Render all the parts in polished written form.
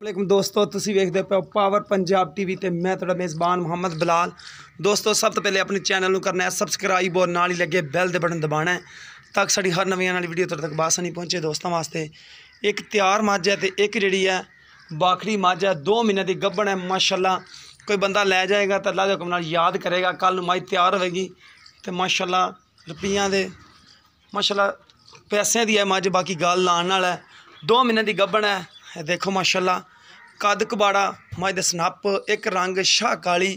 वालेकुम दोस्तों, तुसीं वेखदे पे पावर पंजाब टीवी ते मैं तुहाडा मेज़बान मुहम्मद बिलाल। दोस्तों सब तो पहले अपने चैनल नूं करना है सबसक्राइब और नाल ही लगे बैल दे बटन दबाना है ताकि साडी हर नवीं आने वाली वीडियो तुहाडे तक बासानी पहुंचे। दोस्तों वास्ते एक तैयार मੱਝ है तो एक जिहड़ी है बाखड़ी मੱਝ है, 2 महीने की गब्बण है। माशाल्लाह कोई बंदा लै जाएगा तो अल्लाह के हुक्म नाल याद करेगा, कल नूं मੱਝ तैयार होएगी तो माशाल्लाह रुपइयां दे माशाल्लाह पैसों की है मੱਝ। बाकी गल लाण नाल है, 2 महीने की गब्बण है। देखो माशाल्लाह कद कबाड़ा मੱਝ दे सनप, एक रंग शाह काली,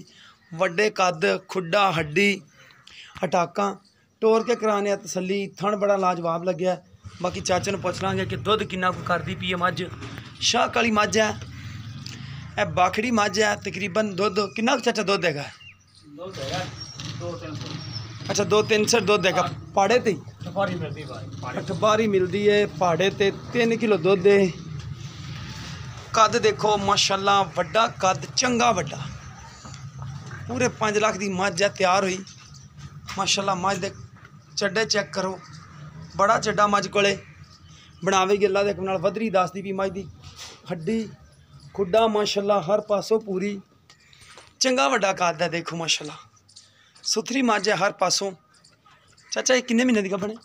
वड्डे कद, खुड्डा हड्डी हटाका टोर के कराने तसली, थण बड़ा लाजवाब लग्या। बाकी चाचे ने पुछ लांगे कि दुध किन्ना को करती पी है मੱਝ। शाह काली मੱਝ है, यह बाखड़ी मੱਝ है। तकरीबन दुध किन्ना चाचा दुध देगा? अच्छा 2-3 दुध देगा पाड़े ते अठबारी मिलती है पाड़े ते 3 किलो दुध है। कद देखो माशाल्लाह वड्डा कद, चंगा वड्डा, पूरे 5 लाख की मੱਝ है तैयार हुई। माशाल्लाह मੱਝ दे चड्डे चेक करो, बड़ा चड्डा मੱਝ कोले बनावेगी अल्लाह दे हुक्म नाल। वधरी दसदी भी मੱਝ दी, हड्डी खुड्डा माशाल्लाह हर पासों पूरी, चंगा वड्डा कद है। देखो माशाल्लाह सुथरी मੱਝ है हर पासों। चाचा ये किन्ने महीने दी गब्बण है?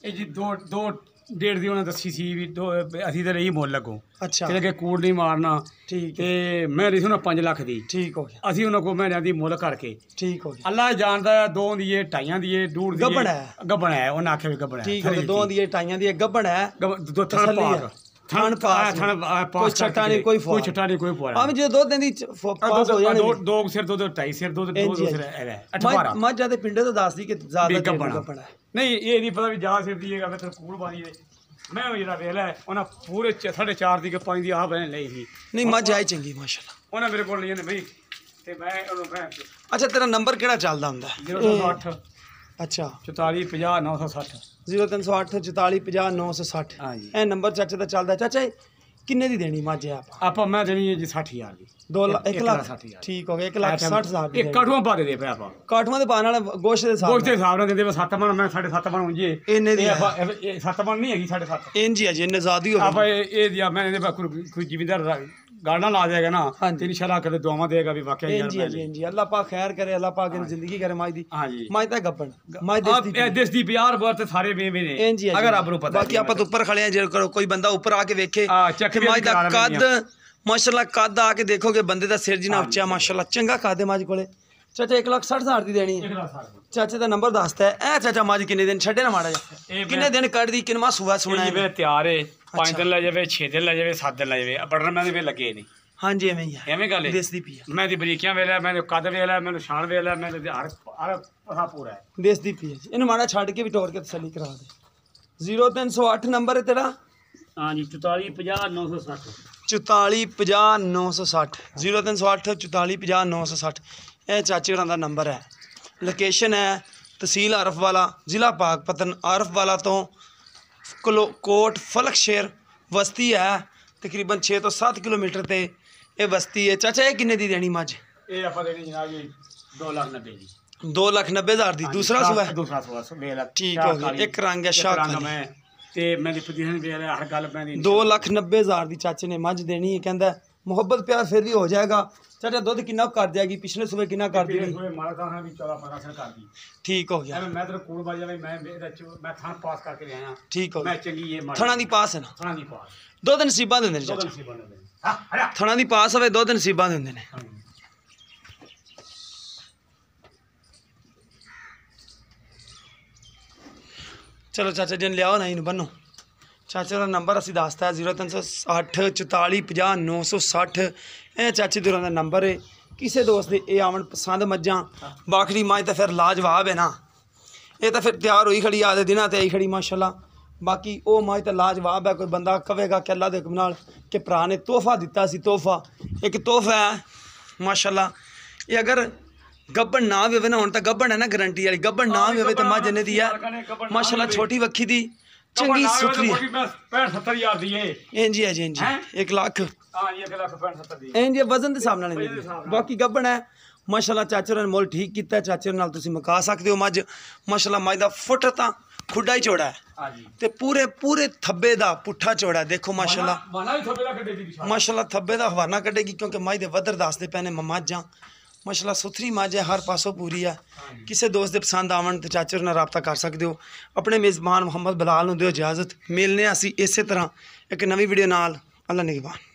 ये जी दो डेढ़ दी उन्हें दसी सी भी दो असी तो नहीं मोल लगो। अच्छा कि कूड़ नहीं मारना। ठीक है। मैं रही उन्हें 5 लाख दी। ठीक हो गया। असी उन्होंने महीने की मुल करके ठीक हो गया। अल्लाह जानता है 2 दिए 2.5 दिए दूर गब्बण है। गब्बण है उन्हें आखे भी गब्बण है। ठीक हो गया। 2 दिए 2.5 दिए गब्बण है। दो थण पास कोई छट्टा नहीं, कोई छट्टा नहीं, कोई फुआरा। हम जो 2 दिन दी पास हो जाने 2 सिर 2.5 सिर 2 सिर है 18 मੱਝ जाते पिंडे तो दस दी कि ज्यादा गब्बण है। नहीं ये नहीं पता भी जा सिर दिएगा मैं तेरे कूड़ बारी है। मैं जरा वेल है उन्हें पूरे 4.5 दी के 5 दी आ बहन ली थी। नहीं मੱਝ आई चंगी माशाल्लाह। उन्हें मेरे को लिए भाई ते मैं उन्होंने। अच्छा तेरा नंबर केड़ा चलदा हुंदा है? 0308 अच्छा 44 50 960 0308 44 50 960। हाँ जी ए नंबर चाचे दा चलदा। चाचा किन्ने दी देनी मੱਝ है आप मैं देनी है जी 60,000 दी। 1 लाख 60,000। ठीक हो गया। 1,60,000 दी। एक काठवा पा दे पे आप काठवा दे पाने वाला गोश्त दे हिसाब नाल देंदे 7 मन मैं 7.5 मन हुंजी इन्ने दी 7 मन नहीं हैगी 7.5 इंज ही है जी नजादी हो आप ये दिया मैंने कोई जिम्मेदार गाना ला जाएगा ना तो इंशाल्लाह कर दुआवां देगा भी वाकई यार। जी जी जी अल्लाह पाक खैर करे, अल्लाह पाक इन जिंदगी करे मੱਝ दी। हां जी मੱਝ दा गब्बण मੱਝ देश दी प्यार बहुत सारे वे ने अगर आप नु पता। बाकी आप तो ऊपर खड़े हैं, जे कोई बंदा ऊपर आके देखे मੱਝ दा कद माशाल्लाह कद आके देखोगे बंदे दा सिर जिना उच्चा माशाल्लाह चंगा कद है मੱਝ कोले। चाचा 1,60,000 दी देनी है। चाचे दा नंबर दसदा है। ए चाचा मੱਝ किन्ने दिन छड्डे ना माड़ा जा किन्ने दिन कड़ दी किन्ना सुबह सुना है तैयार है 5 दिन ले जावे 6 दिन ले जावे 7 दिन ले जावे बटन मैं वे लगे नहीं। हाँ जी एवं ही है एवं गल देश दी पी है। मैं दी बरीकियां वेला मैं कद वेला मैं शान वेला मैं हर पता पूरा है देश दी पी है। इन्हें माड़ा छड़ के भी टोर के तसली करा दे। 0308 नंबर है तेरा? हाँ जी 44 50 960 44 50 960 0308 44 50 960। यह चाचे होरां दा नंबर है। लोकेशन है तहसील आरफ वाला, जिला पाकपतन। आरफ वाला तो कोट फलकशेर बस्ती है, तकरीबन 6 तो 7 किलोमीटर ते ये बस्ती है। चाचा ये किन्ने दी देनी मੱਝ? ये आप देनी जनाब जी 2,90,000 दी। 2,90,000 दी। दूसरा सुबह दूसरा सुबह मेला ठीक हो गया। एक रंग है शाह काली मैं ते मैं दी पोजीशन वेला हर गल मैं दी 2,90,000 दी चाचे ने मੱਝ देनी है। कहंदा मोहब्बत प्यार फिर भी हो जाएगा। चाचा दुध कितना कर जाएगी? पिछले सुबह कितना कर दी? मारा था भी 14-15 कर दी। ठीक हो गया। मैं तेरे कूड़ बाजा मैं थान पास करके ले आया। ठीक हो मैं चंगी ये थणा दी पास है ना? थाना दी पास दुध नसीबा देंदे ने चाचा। थणा दी पास होवे दुध नसीबा देंदे ने। चलो चाचा जिन लियाओ ना इन बनो। चाचे का नंबर असी दसता है 0308 44 50 960। यह चाचे दूर का नंबर है। किसी दोस्त के ये आवन पसंद मੱਝਾਂ बाखड़ी मੱਝ तो फिर लाजवाब है ना। ये तो फिर तैयार हुई खड़ी आधे दिन ते आई खड़ी माशाल्लाह। बाकी वो मੱਝ तो लाजवाब है। कोई बंदा कहेगा कि अल्लाह के हुक्म नाल कि भरा ने तोहफा दिता सी, तोहफा एक तोहफा है माशाल्लाह। ये अगर गब्बण ना भी हो ना, हुण तो गब्बण है ना गारंटी वाली, गब्बण ना भी हो तो मੱਝ इन्ने दी है माशाल्लाह। छोटी वक्खी दी चंगी सुथरी है। 65,000 दी है। इंज है जी, इंज 1 लाख। हां ये 1,65,000 दी इंज वजन दे हिसाब नाल बाकी गब्बण है माशाल्लाह। चाचे ने मुल ठीक किया। चाचे नाल तुसीं मुका सकदे हो मੱਝ माशाल्लाह। मੱਝ दा फुट तां ਖੁੱਡਾ ਹੀ ਚੌੜਾ ਹੈ ਹਾਂਜੀ ਤੇ ਪੂਰੇ ਪੂਰੇ ਥੱਬੇ ਦਾ ਪੁੱਠਾ ਚੌੜਾ ਹੈ। ਦੇਖੋ ਮਾਸ਼ਾਅੱਲਾ ਮਾਨਾ ਵੀ ਥੱਬੇ ਦਾ ਕੱਢੇ ਦੀ ਵਿਸ਼ਾਲ ਮਾਸ਼ਾਅੱਲਾ ਥੱਬੇ ਦਾ ਹਵਾਨਾ ਕੱਢੇਗੀ ਕਿਉਂਕਿ ਮੱਝ ਦੇ ਵੱਧਰ ਦੱਸਦੇ ਪਏ ਨੇ ਮੱਝਾਂ ਮਾਸ਼ਾਅੱਲਾ ਸੁਥਰੀ ਮੱਝ ਹੈ, ਹਰ ਪਾਸੋਂ ਪੂਰੀ ਹੈ। ਕਿਸੇ ਦੋਸਤ ਦੇ ਪਸੰਦ ਆਵਣ ਤੇ ਚਾਚੇ ਨਾਲ ਰਾਬਤਾ ਕਰ ਸਕਦੇ ਹੋ। ਆਪਣੇ ਮੇਜ਼ਬਾਨ ਮੁਹੰਮਦ ਬਲਾਲ ਨੂੰ ਦਿਓ ਇਜਾਜ਼ਤ, ਮਿਲਨੇ ਅਸੀਂ ਇਸੇ ਤਰ੍ਹਾਂ ਇੱਕ ਨਵੀਂ ਵੀਡੀਓ ਨਾਲ। ਅੱਲਾ ਨਿਗਹਿਬਾਨ।